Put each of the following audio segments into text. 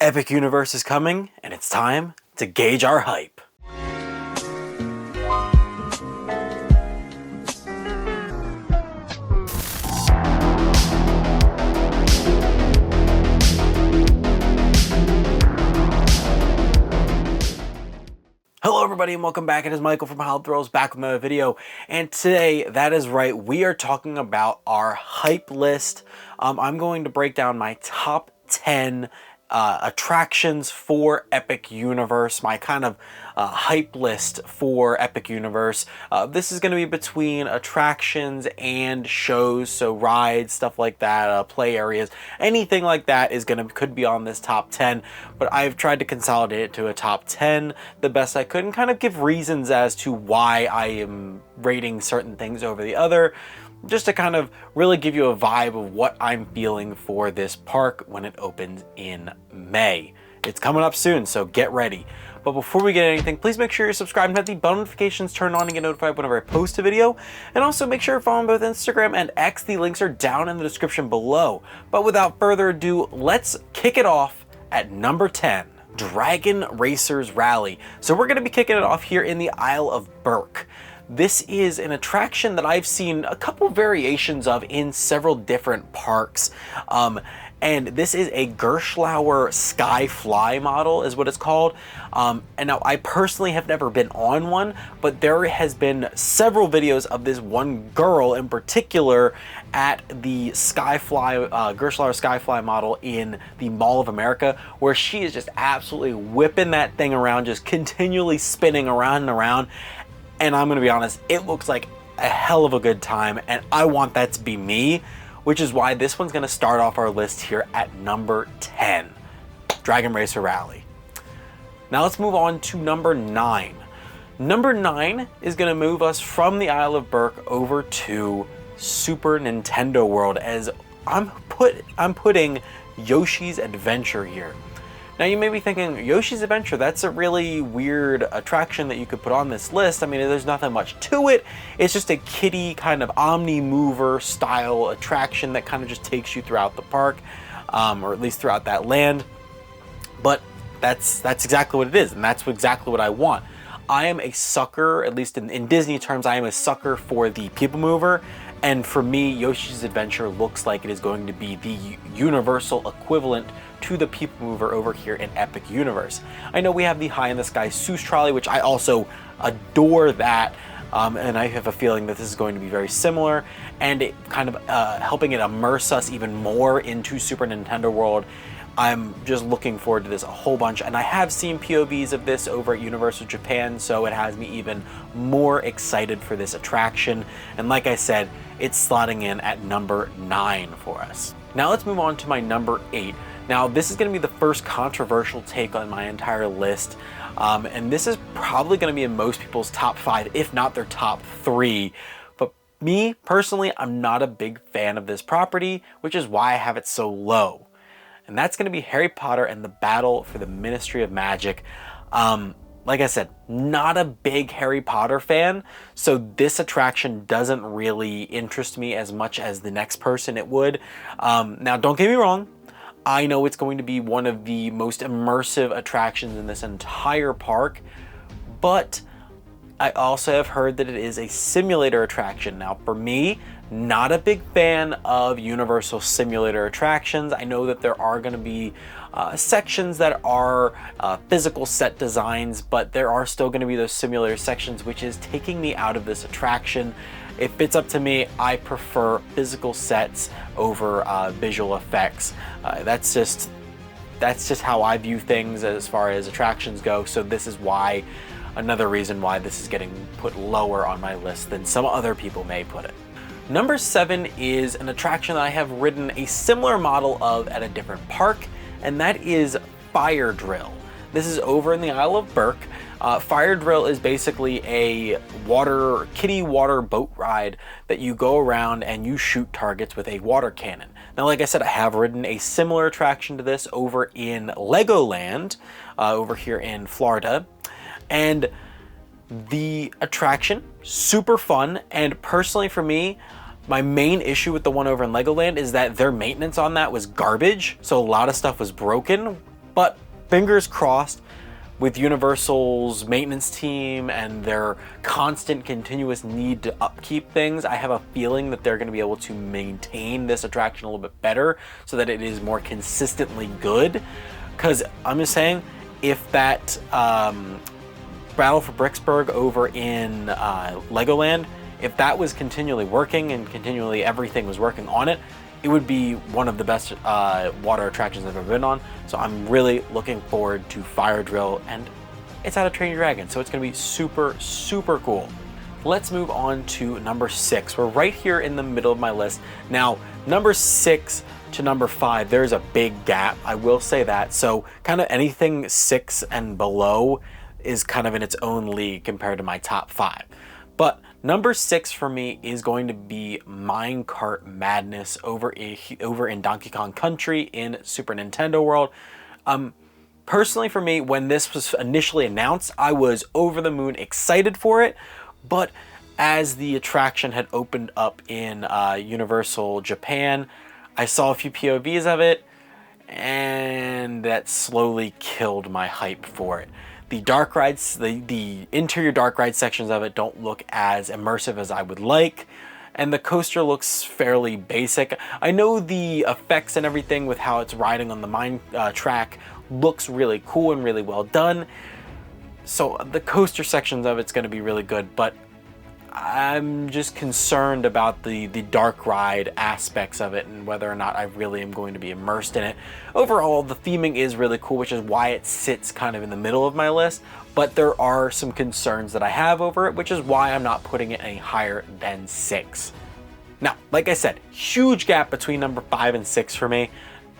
Epic Universe is coming, and it's time to gauge our hype. Hello everybody and welcome back. It is Michael from Wild Thrills back with another video, and today, that is right, we are talking about our hype list. I'm going to break down my top 10 attractions for Epic Universe, my kind of hype list for Epic Universe. This is going to be between attractions and shows, so rides, stuff like that, play areas, anything like that could be on this top 10, but I've tried to consolidate it to a top 10 the best I could and kind of give reasons as to why I am rating certain things over the other, just to kind of really give you a vibe of what I'm feeling for this park when it opens in May. It's coming up soon, so get ready. But before we get anything, please make sure you're subscribed and have the bell notifications turned on to get notified whenever I post a video. And also make sure you're following both Instagram and X. The links are down in the description below. But without further ado, let's kick it off at number 10. Dragon Racers Rally. So we're going to be kicking it off here in the Isle of Berk. This is an attraction that I've seen a couple variations of in several different parks. And this is a Gerstlauer Skyfly model is what it's called. And now I personally have never been on one, but there has been several videos of this one girl in particular at the Skyfly, Gerstlauer Skyfly model in the Mall of America, where she is just absolutely whipping that thing around, just continually spinning around and around. And I'm gonna be honest, it looks like a hell of a good time, and I want that to be me, which is why this one's gonna start off our list here at number 10, Dragon Racer Rally. Now let's move on to number 9. Number 9 is gonna move us from the Isle of Berk over to Super Nintendo World, as I'm putting Yoshi's Adventure here. Now you may be thinking, Yoshi's Adventure, that's a really weird attraction that you could put on this list. I mean, there's nothing much to it. It's just a kiddie kind of omni-mover style attraction that kind of just takes you throughout the park, or at least throughout that land. But that's exactly what it is, and that's exactly what I want. I am a sucker, at least in Disney terms, I am a sucker for the PeopleMover. And for me, Yoshi's Adventure looks like it is going to be the universal equivalent to the PeopleMover over here in Epic Universe. I know we have the High in the Sky Seuss Trolley, which I also adore that, and I have a feeling that this is going to be very similar, and it kind of helping it immerse us even more into Super Nintendo World. I'm just looking forward to this a whole bunch, and I have seen POVs of this over at Universal Japan, so it has me even more excited for this attraction. And like I said, it's slotting in at number 9 for us. Now let's move on to my number 8. Now this is going to be the first controversial take on my entire list, and this is probably going to be in most people's top 5, if not their top 3. But me, personally, I'm not a big fan of this property, which is why I have it so low. And that's going to be Harry Potter and the Battle for the Ministry of Magic. Like I said, not a big Harry Potter fan, so this attraction doesn't really interest me as much as the next person it would. Now, don't get me wrong. I know it's going to be one of the most immersive attractions in this entire park, but I also have heard that it is a simulator attraction. Now, for me, not a big fan of Universal simulator attractions. I know that there are going to be sections that are physical set designs, but there are still going to be those simulator sections, which is taking me out of this attraction. If it's up to me, I prefer physical sets over visual effects. That's just how I view things as far as attractions go. So this is why, another reason why this is getting put lower on my list than some other people may put it. Number 7 is an attraction that I have ridden a similar model of at a different park, and that is Fire Drill. This is over in the Isle of Berk. Fire Drill is basically a kiddie water boat ride that you go around and you shoot targets with a water cannon. Now, like I said, I have ridden a similar attraction to this over in Legoland, over here in Florida, and the attraction, super fun, and personally for me, my main issue with the one over in Legoland is that their maintenance on that was garbage, so a lot of stuff was broken. But fingers crossed, with Universal's maintenance team and their constant continuous need to upkeep things, I have a feeling that they're going to be able to maintain this attraction a little bit better so that it is more consistently good. Because I'm just saying, if that Battle for Bricksburg over in Legoland, if that was continually working and continually everything was working on it, it would be one of the best water attractions I've ever been on. So I'm really looking forward to Fire Drill, and it's out of Train Your Dragon, so it's gonna be super, super cool. Let's move on to number 6. We're right here in the middle of my list. Now, number 6 to number 5, there's a big gap, I will say that. So kind of anything 6 and below is kind of in its own league compared to my top 5. But number 6 for me is going to be Minecart Madness over in Donkey Kong Country in Super Nintendo World. Personally for me, when this was initially announced, I was over the moon excited for it. But as the attraction had opened up in Universal Japan, I saw a few POVs of it, and that slowly killed my hype for it. The dark rides, the interior dark ride sections of it don't look as immersive as I would like, and the coaster looks fairly basic. I know the effects and everything with how it's riding on the mine track looks really cool and really well done, so the coaster sections of it's going to be really good, but I'm just concerned about the dark ride aspects of it and whether or not I really am going to be immersed in it. Overall, the theming is really cool, which is why it sits kind of in the middle of my list, but there are some concerns that I have over it, which is why I'm not putting it any higher than 6. Now, like I said, huge gap between number 5 and 6 for me.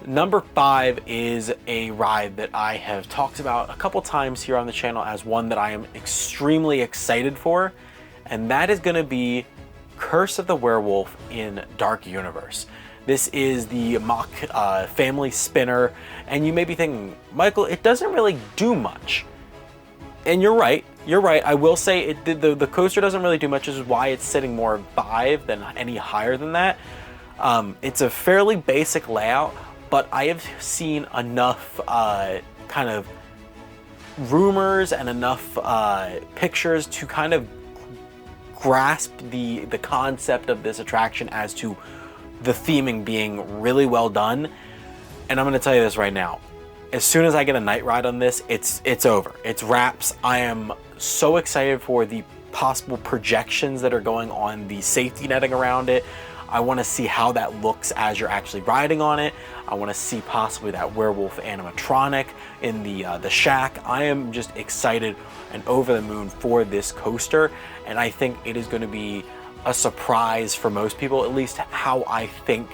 Number 5 is a ride that I have talked about a couple times here on the channel as one that I am extremely excited for, and that is going to be Curse of the Werewolf in Dark Universe. This is the mock family spinner, and you may be thinking, Michael, it doesn't really do much. And you're right. I will say the coaster doesn't really do much, which is why it's sitting more 5 than any higher than that. It's a fairly basic layout, but I have seen enough kind of rumors and enough pictures to kind of grasp the concept of this attraction as to the theming being really well done. And I'm going to tell you this right now, as soon as I get a night ride on this, it's over. It's wraps. I am so excited for the possible projections that are going on the safety netting around it. I want to see how that looks as you're actually riding on it. I want to see possibly that werewolf animatronic in the shack. I am just excited and over the moon for this coaster, and I think it is going to be a surprise for most people, at least how I think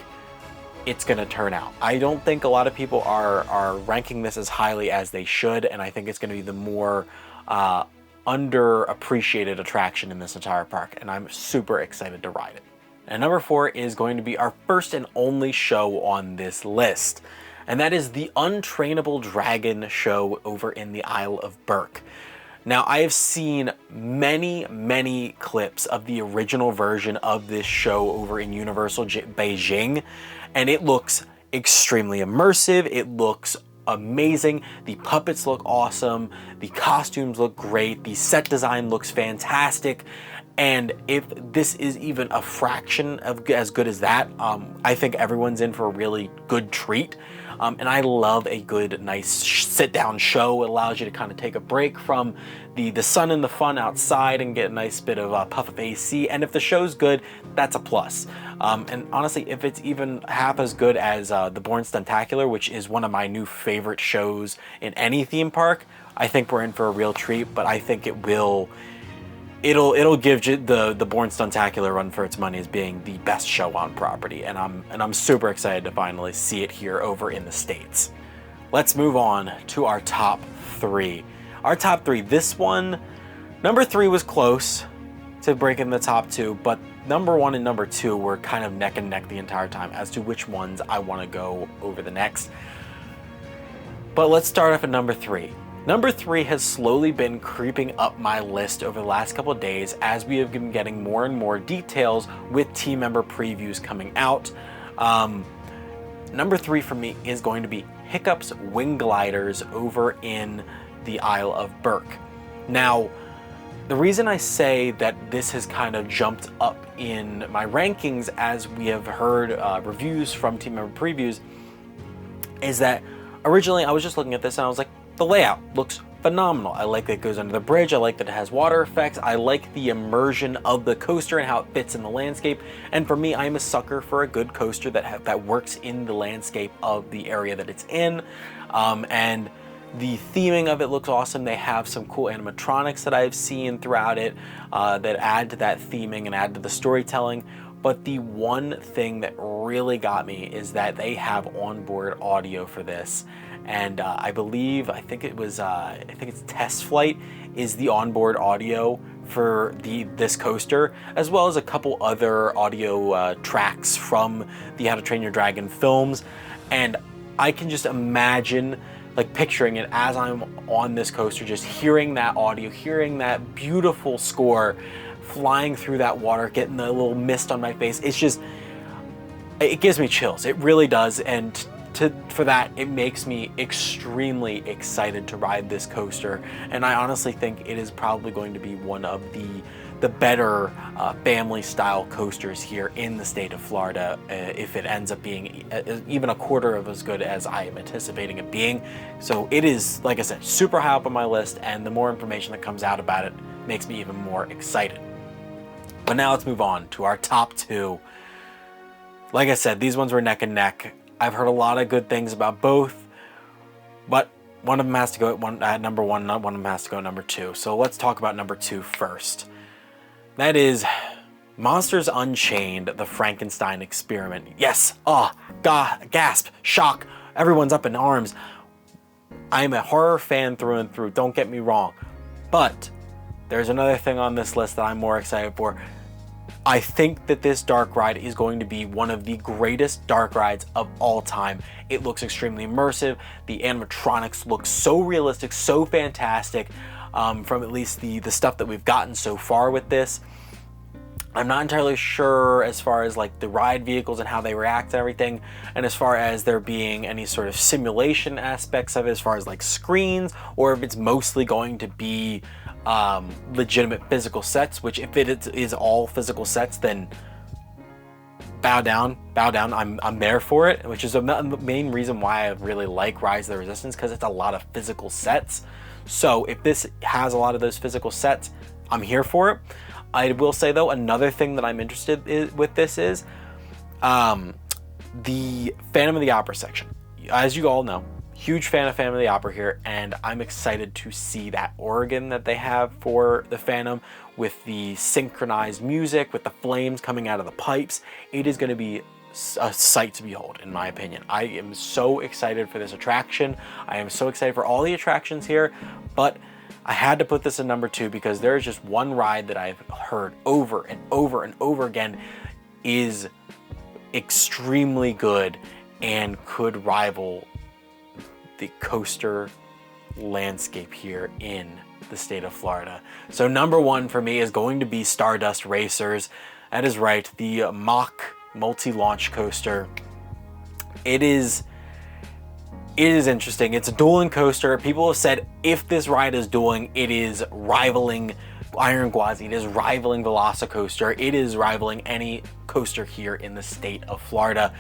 it's going to turn out. I don't think a lot of people are ranking this as highly as they should, and I think it's going to be the more underappreciated attraction in this entire park, and I'm super excited to ride it. And number 4 is going to be our first and only show on this list, and that is the Untrainable Dragon show over in the Isle of Berk. Now, I have seen many clips of the original version of this show over in Universal Beijing, and it looks extremely immersive. It looks amazing. The puppets look awesome. The costumes look great. The set design looks fantastic. And if this is even a fraction of as good as that, I think everyone's in for a really good treat. And I love a good, nice sit-down show. It allows you to kind of take a break from the sun and the fun outside and get a nice bit of puff of AC. And if the show's good, that's a plus. And honestly, if it's even half as good as the Bourne Stuntacular, which is one of my new favorite shows in any theme park, I think we're in for a real treat. But I think it'll give the Bourne Stuntacular a run for its money as being the best show on property, and I'm super excited to finally see it here over in the States. Let's move on to our top 3. Our top 3, this one, number 3 was close to breaking the top 2, but number 1 and number 2 were kind of neck and neck the entire time as to which ones I want to go over the next. But let's start off at number 3. Number 3 has slowly been creeping up my list over the last couple of days as we have been getting more and more details with team member previews coming out. Number 3 for me is going to be Hiccups Wing Gliders over in the Isle of Burke. Now, the reason I say that this has kind of jumped up in my rankings, as we have heard reviews from team member previews, is that originally I was just looking at this and I was like, the layout looks phenomenal. I like that it goes under the bridge. I like that it has water effects. I like the immersion of the coaster and how it fits in the landscape. And for me, I'm a sucker for a good coaster that works in the landscape of the area that it's in. And the theming of it looks awesome. They have some cool animatronics that I've seen throughout it that add to that theming and add to the storytelling. But the one thing that really got me is that they have onboard audio for this. And I think it's Test Flight is the onboard audio for this coaster, as well as a couple other audio tracks from the How to Train Your Dragon films. And I can just imagine, like, picturing it as I'm on this coaster, just hearing that audio, hearing that beautiful score, flying through that water, getting the little mist on my face. It's just, it gives me chills. It really does. And for that, it makes me extremely excited to ride this coaster. And I honestly think it is probably going to be one of the better family style coasters here in the state of Florida, if it ends up being even a quarter of as good as I am anticipating it being. So it is, like I said, super high up on my list, and the more information that comes out about it makes me even more excited. But now let's move on to our top two. Like I said, these ones were neck and neck. I've heard a lot of good things about both, but one of them has to go at number one, not one of them has to go at number two. So let's talk about number two first. That is Monsters Unchained, the Frankenstein Experiment. Yes, gasp, shock, everyone's up in arms. I'm a horror fan through and through, don't get me wrong. But there's another thing on this list that I'm more excited for. I think that this dark ride is going to be one of the greatest dark rides of all time. It looks extremely immersive. The animatronics look so realistic, so fantastic, from at least the stuff that we've gotten so far with this. I'm not entirely sure as far as like the ride vehicles and how they react and everything, and as far as there being any sort of simulation aspects of it, as far as like screens, or if it's mostly going to be legitimate physical sets, which if it is all physical sets, then bow down, I'm there for it, which is the main reason why I really like Rise of the Resistance, because it's a lot of physical sets. So if this has a lot of those physical sets, I'm here for it. I will say though, another thing that I'm interested in with this is the Phantom of the Opera section. As you all know, huge fan of Phantom of the Opera here, and I'm excited to see that organ that they have for the Phantom with the synchronized music, with the flames coming out of the pipes. It is going to be a sight to behold, in my opinion. I am so excited for this attraction. I am so excited for all the attractions here, but I had to put this in number two because there is just one ride that I've heard over and over and over again is extremely good and could rival the coaster landscape here in the state of Florida. So number one for me is going to be Stardust Racers. That is right, the mock multi-launch coaster. It is interesting. It's a dueling coaster. People have said if this ride is dueling, it is rivaling Iron Gwazi, it is rivaling Velocicoaster, it is rivaling any coaster here in the state of Florida,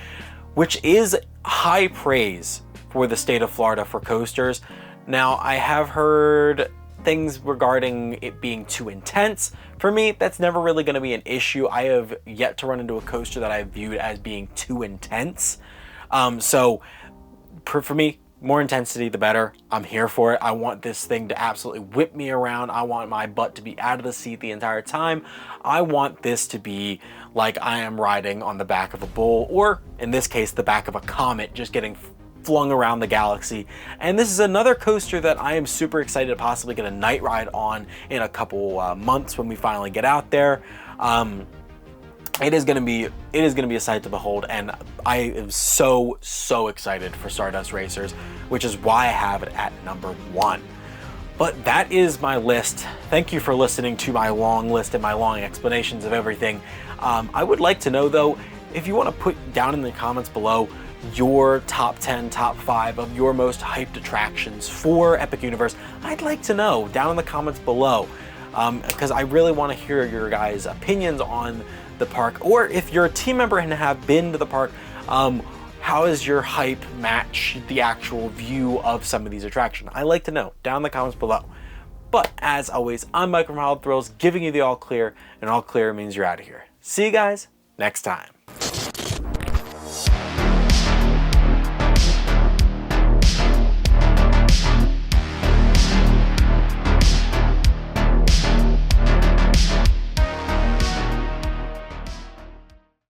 which is high praise for the state of Florida for coasters. Now, I have heard things regarding it being too intense. For me, that's never really going to be an issue. I have yet to run into a coaster that I viewed as being too intense. So for me, more intensity, the better. I'm here for it. I want this thing to absolutely whip me around. I want my butt to be out of the seat the entire time. I want this to be like I am riding on the back of a bull, or in this case, the back of a comet, just getting flung around the galaxy. And this is another coaster that I am super excited to possibly get a night ride on in a couple months when we finally get out there. It is going to be a sight to behold, and I am so excited for Stardust Racers, which is why I have it at number one. But that is my list. Thank you for listening to my long list and my long explanations of everything. I would like to know though, if you want to put down in the comments below your top 10, top 5 of your most hyped attractions for Epic Universe. I'd like to know down in the comments below, because I really want to hear your guys' opinions on the park, or if you're a team member and have been to the park, how does your hype match the actual view of some of these attractions? I like to know down in the comments below. But as always, I'm Michael from Hollywood Thrills, giving you the all clear, and all clear means you're out of here. See you guys next time.